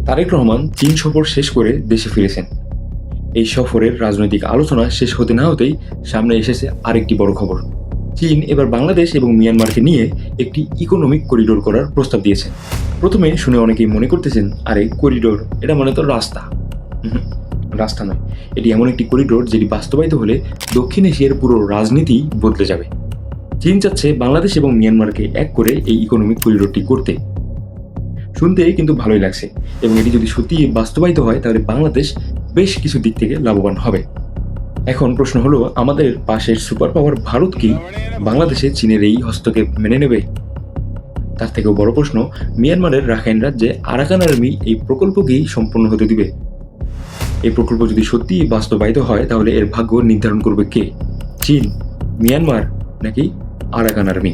তারেক রহমান চীন সফর শেষ করে দেশে ফিরেছেন। এই সফরের রাজনৈতিক আলোচনা শেষ হতে না হতেই সামনে এসেছে আরেকটি বড় খবর। চীন এবার বাংলাদেশ এবং মিয়ানমারকে নিয়ে একটি ইকোনমিক করিডোর করার প্রস্তাব দিয়েছে। প্রথমে শুনে অনেকেই মনে করতেছেন, আরে করিডোর এটা মানে তো রাস্তা। উহুম, রাস্তা নয়, এটি এমন একটি করিডোর যেটি বাস্তবায়িত হলে দক্ষিণ এশিয়ার পুরো রাজনীতি বদলে যাবে। চীন চাচ্ছে বাংলাদেশ এবং মিয়ানমারকে এক করে এই ইকোনমিক করিডোরটি করতে। শুনতে কিন্তু ভালোই লাগছে, এবং এটি যদি সত্যি বাস্তবায়িত হয় তাহলে বাংলাদেশ বেশ কিছু দিক থেকে লাভবান হবে। এখন প্রশ্ন হলো, আমাদের পাশের সুপার পাওয়ার ভারত কি বাংলাদেশে চীনের এই হস্তক্ষেপ মেনে নেবে? তার থেকেও বড় প্রশ্ন, মিয়ানমারের রাখাইন রাজ্যে আরাকান আর্মি এই প্রকল্পকেই সম্পূর্ণ হতে দিবে? এই প্রকল্প যদি সত্যি বাস্তবায়িত হয় তাহলে এর ভাগ্য নির্ধারণ করবে কে? চীন, মিয়ানমার নাকি আরাকান আর্মি?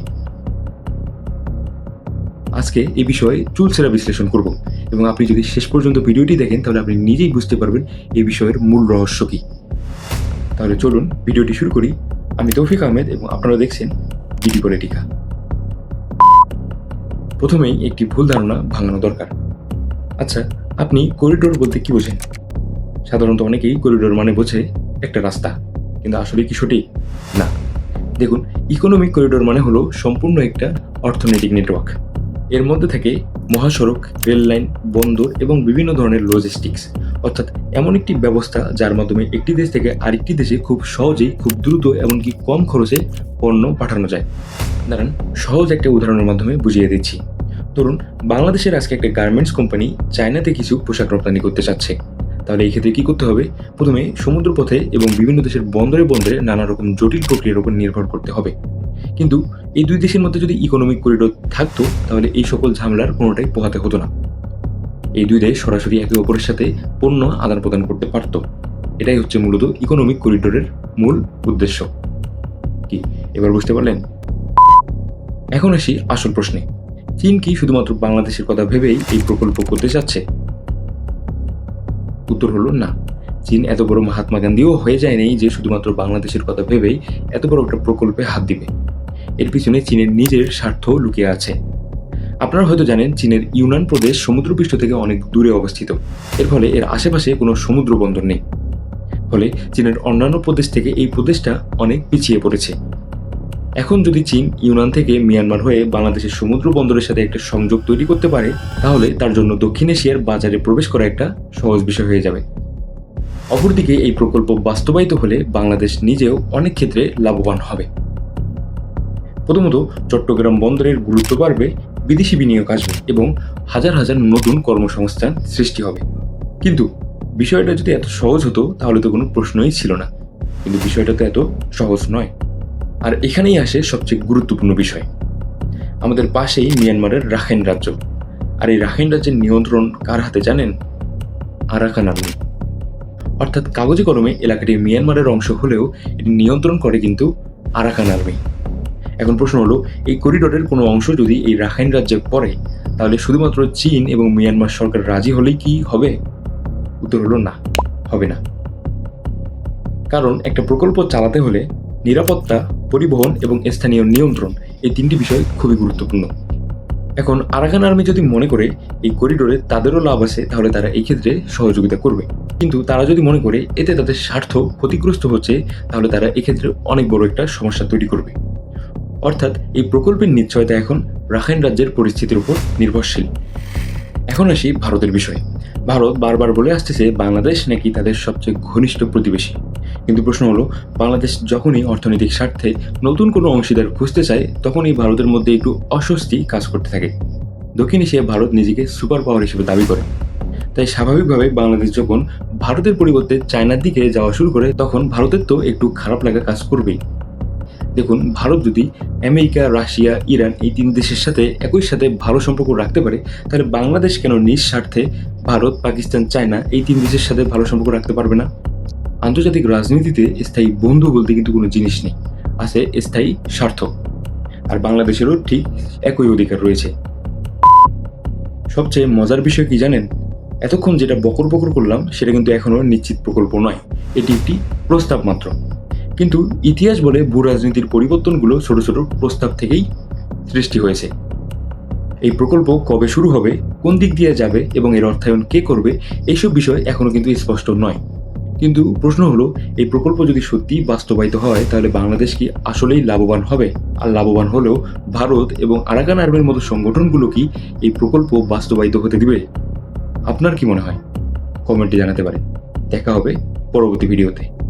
আজকে এই বিষয়ে চুলচেরা বিশ্লেষণ করব, এবং আপনি যদি শেষ পর্যন্ত ভিডিওটি দেখেন তাহলে আপনি নিজেই বুঝতে পারবেন এই বিষয়ের মূল রহস্য কি। তাহলে চলুন ভিডিওটি শুরু করি। আমি তৌফিক আহমেদ এবং আপনারা দেখছেন ডিডি পলিটিকা। প্রথমেই একটি ভুল ধারণা ভাঙানো দরকার। আচ্ছা, আপনি করিডোর বলতে কি বোঝেন? সাধারণত অনেকেই করিডোর মানে বোঝে একটা রাস্তা, কিন্তু আসলে কি সঠিক? না। দেখুন, ইকোনমিক করিডোর মানে হলো সম্পূর্ণ একটা অর্থনৈতিক নেটওয়ার্ক। এর মধ্যে থাকে মহাসড়ক, রেল লাইন, বন্দর এবং বিভিন্ন ধরনের লজিস্টিক্স, অর্থাৎ এমন একটি ব্যবস্থা যার মাধ্যমে একটি দেশ থেকে আরেকটি দেশে খুব সহজেই, খুব দ্রুত, এমনকি কম খরচে পণ্য পাঠানো যায়। দাঁড়ান, সহজ একটা উদাহরণের মাধ্যমে বুঝিয়ে দিচ্ছি। ধরুন, বাংলাদেশের আজকে একটা গার্মেন্টস কোম্পানি চায়নাতে কিছু পোশাক রপ্তানি করতে চাচ্ছে। তাহলে এই ক্ষেত্রে কি করতে হবে? প্রথমে সমুদ্রপথে এবং বিভিন্ন দেশের বন্দরে বন্দরে নানা রকম জটিল প্রক্রিয়ার উপর নির্ভর করতে হবে। কিন্তু এই দুই দেশের মধ্যে যদি ইকোনমিক করিডোর থাকতো তাহলে এই সকল ঝামেলার কোনোটাই পোহাতে হতো না। এই দুই দেশ সরাসরি একে অপরের সাথে পণ্য আদান প্রদান করতে পারত। এটাই হচ্ছে মূলত ইকোনমিক করিডোরের মূল উদ্দেশ্য। কি এবার বুঝতে পারলেন? এখন আসি আসল প্রশ্নে, চীন কি শুধুমাত্র বাংলাদেশের কথা ভেবেই এই প্রকল্প করতে চাচ্ছে? উত্তর হলো না। চীন এত বড় মহাত্মা গান্ধীও হয়ে যায়নি যে শুধুমাত্র বাংলাদেশের কথা ভেবেই এত বড় একটা প্রকল্পে হাত দিবে। এর পিছনে চীনের নিজের স্বার্থ লুকিয়ে আছে। আপনারা হয়তো জানেন, চীনের ইউনান প্রদেশ সমুদ্রপৃষ্ঠ থেকে অনেক দূরে অবস্থিত। এর ফলে এর আশেপাশে কোনো সমুদ্র বন্দর নেই। ফলে চীনের অন্যান্য প্রদেশ থেকে এই প্রদেশটা অনেক পিছিয়ে পড়েছে। এখন যদি চীন ইউনান থেকে মিয়ানমার হয়ে বাংলাদেশের সমুদ্র বন্দরের সাথে একটা সংযোগ তৈরি করতে পারে, তাহলে তার জন্য দক্ষিণ এশিয়ার বাজারে প্রবেশ করা একটা সহজ বিষয় হয়ে যাবে। অপরদিকে এই প্রকল্প বাস্তবায়িত হলে বাংলাদেশ নিজেও অনেক ক্ষেত্রে লাভবান হবে। প্রথমত, চট্টগ্রাম বন্দরের গুরুত্ব বাড়বে, বিদেশি বিনিয়োগ আসবে এবং হাজার হাজার নতুন কর্মসংস্থান সৃষ্টি হবে। কিন্তু বিষয়টা যদি এত সহজ হতো তাহলে তো কোনো প্রশ্নই ছিল না। কিন্তু বিষয়টা তো এত সহজ নয়। আর এখানেই আসে সবচেয়ে গুরুত্বপূর্ণ বিষয়। আমাদের পাশেই মিয়ানমারের রাখাইন রাজ্য। আর এই রাখাইন রাজ্যের নিয়ন্ত্রণ কার হাতে জানেন? Arakan army. অর্থাৎ কাগজে কলমে এলাকাটি মিয়ানমারের অংশ হলেও এটি নিয়ন্ত্রণ করে কিন্তু আরাকান আর্মি। এখন প্রশ্ন হলো, এই করিডোরের কোনো অংশ যদি এই রাখাইন রাজ্যে পড়ে তাহলে শুধুমাত্র চীন এবং মিয়ানমার সরকার রাজি হলেই কি হবে? উত্তর হলো না, হবে না। কারণ একটা প্রকল্প চালাতে হলে নিরাপত্তা, পরিবহন এবং স্থানীয় নিয়ন্ত্রণ, এই তিনটি বিষয় খুবই গুরুত্বপূর্ণ। এখন আরাকান আর্মি যদি মনে করে এই করিডোরে তাদেরও লাভ আছে তাহলে তারা এই ক্ষেত্রে সহযোগিতা করবে। কিন্তু তারা যদি মনে করে এতে তাদের স্বার্থ ক্ষতিগ্রস্ত হচ্ছে তাহলে তারা এক্ষেত্রে অনেক বড় একটা সমস্যা তৈরি করবে। অর্থাৎ এই প্রকল্পের নিশ্চয়তা এখন রাখাইন রাজ্যের পরিস্থিতির উপর নির্ভরশীল। এখন আসি ভারতের বিষয়ে। ভারত বারবার বলে আসতেছে বাংলাদেশ নাকি তাদের সবচেয়ে ঘনিষ্ঠ প্রতিবেশী। কিন্তু প্রশ্ন হলো, বাংলাদেশ যখনই অর্থনৈতিক স্বার্থে নতুন কোনো অংশীদার খুঁজতে চায় তখনই ভারতের মধ্যে একটু অস্বস্তি কাজ করতে থাকে। দক্ষিণ এশিয়ায় ভারত নিজেকে সুপার পাওয়ার হিসেবে দাবি করে। তাই স্বাভাবিকভাবে বাংলাদেশ যখন ভারতের পরিবর্তে চায়নার দিকে যাওয়া শুরু করে তখন ভারতের তো একটু খারাপ লাগা কাজ করবেই। দেখুন, ভারত যদি আমেরিকা, রাশিয়া, ইরান এই তিন দেশের সাথে একই সাথে ভালো সম্পর্ক রাখতে পারে তাহলে বাংলাদেশ কেন নিজ স্বার্থে ভারত, পাকিস্তান, চায়না এই তিন দেশের সাথে ভালো সম্পর্ক রাখতে পারবে না? আন্তর্জাতিক রাজনীতিতে স্থায়ী বন্ধু বলতে কিন্তু কোনো জিনিস নেই, আছে স্থায়ী স্বার্থ। আর বাংলাদেশেরও ঠিক একই অধিকার রয়েছে। সবচেয়ে মজার বিষয় কি জানেন? এতক্ষণ যেটা বকর বকর করলাম সেটা কিন্তু এখনো নিশ্চিত প্রকল্প নয়, এটি একটি প্রস্তাব মাত্র। কিন্তু ইতিহাস বলে ভূ রাজনীতির পরিবর্তনগুলো ছোট ছোট প্রস্তাব থেকেই সৃষ্টি হয়েছে। এই প্রকল্প কবে শুরু হবে, কোন দিক দিয়ে যাবে এবং এর অর্থায়ন কে করবে, এইসব বিষয় এখনো কিন্তু স্পষ্ট নয়। কিন্তু প্রশ্ন হলো, এই প্রকল্প যদি সত্যি বাস্তবায়িত হয় তাহলে বাংলাদেশ কি আসলেই লাভবান হবে? আর লাভবান হলেও ভারত এবং আরাকান আর্মির মতো সংগঠনগুলো কি এই প্রকল্প বাস্তবায়িত হতে দিবে? আপনার কি মনে হয়? কমেন্টে জানাতে পারেন। দেখা হবে পরবর্তী ভিডিওতে।